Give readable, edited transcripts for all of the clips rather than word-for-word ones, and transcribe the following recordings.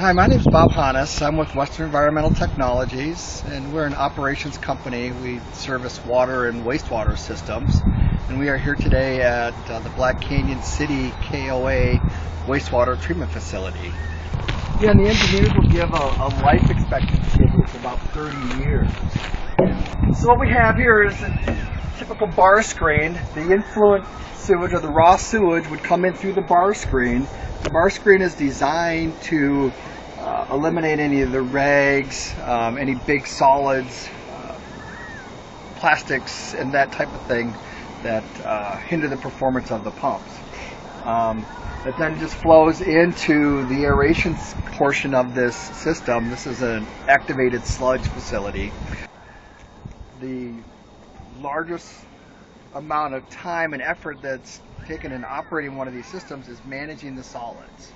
Hi, my name is Bob Hannes. I'm with Western Environmental Technologies, and we're an operations company. We service water and wastewater systems, and we are here today at the Black Canyon City KOA wastewater treatment facility. Yeah, and the engineers will give a life expectancy of about 30 years. So what we have here is a typical bar screen. The influent sewage or the raw sewage would come in through the bar screen. The bar screen is designed to eliminate any of the rags, any big solids, plastics, and that type of thing that hinder the performance of the pumps. It then just flows into the aeration portion of this system. This is an activated sludge facility. The largest amount of time and effort that's taken in operating one of these systems is managing the solids.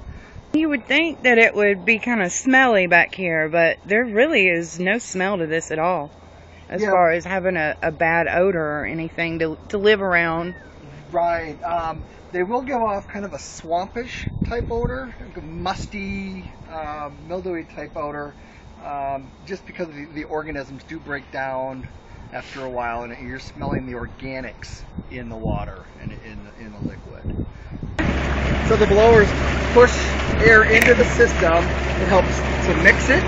You would think that it would be kind of smelly back here, but there really is no smell to this at all, as far as having a bad odor or anything to live around. Right. They will give off kind of a swampish type odor, like a musty, mildewy type odor, just because the organisms do break down after a while, and you're smelling the organics in the water and in the liquid. So the blowers push air into the system. It helps to mix it,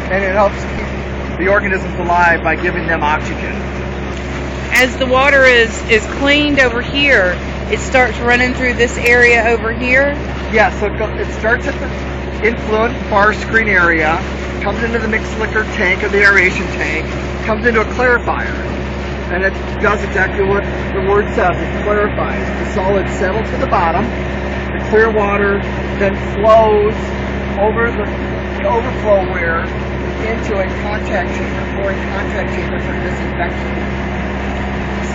and it helps keep the organisms alive by giving them oxygen. As the water is cleaned over here, it starts running through this area over here? Yeah, so it starts at the influent bar screen area, comes into the mixed liquor tank or the aeration tank, comes into a clarifier, and it does exactly what the word says. It clarifies. The solids settle to the bottom. The clear water then flows over the overflow weir into a contact chamber, chlorine contact chamber for disinfection.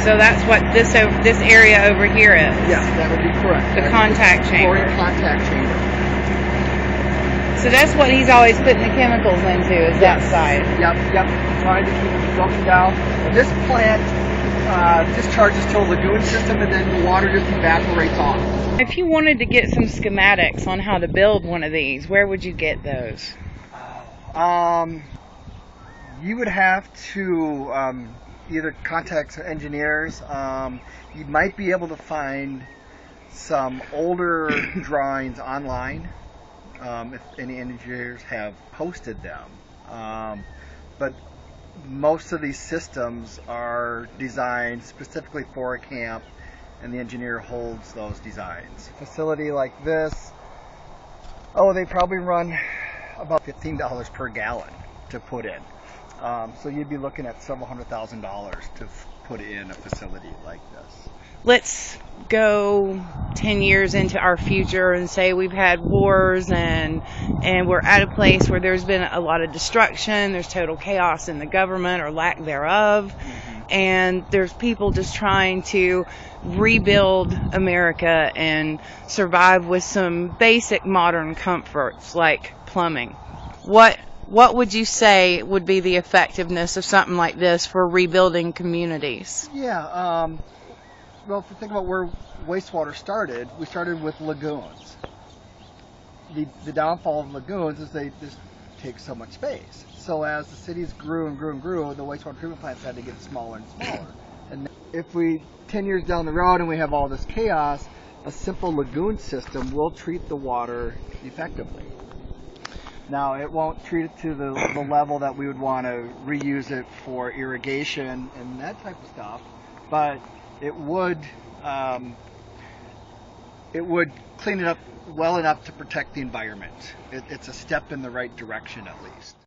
So that's what this area over here is? Yes, that would be correct. The contact chamber. Chlorine contact chamber. So that's what he's always putting the chemicals into, is that side? Yep. Trying to keep it broken down. This plant discharges to a lagoon system, and then the water just evaporates off. If you wanted to get some schematics on how to build one of these, where would you get those? You would have to either contact engineers. You might be able to find some older drawings online, if any engineers have posted them. But most of these systems are designed specifically for a camp, and the engineer holds those designs. Facility like this, they probably run about $15 per gallon to put in. So you'd be looking at several $100,000 to put in a facility like this. Let's go 10 years into our future and say we've had wars and we're at a place where there's been a lot of destruction, there's total chaos in the government or lack thereof, and there's people just trying to rebuild America and survive with some basic modern comforts like plumbing. What would you say would be the effectiveness of something like this for rebuilding communities? Yeah, well, if you think about where wastewater started, we started with lagoons. The downfall of lagoons is they just take so much space. So as the cities grew and grew and grew, the wastewater treatment plants had to get smaller and smaller. And if 10 years down the road and we have all this chaos, a simple lagoon system will treat the water effectively. Now, it won't treat it to the level that we would want to reuse it for irrigation and that type of stuff, but it would clean it up well enough to protect the environment. It's a step in the right direction, at least.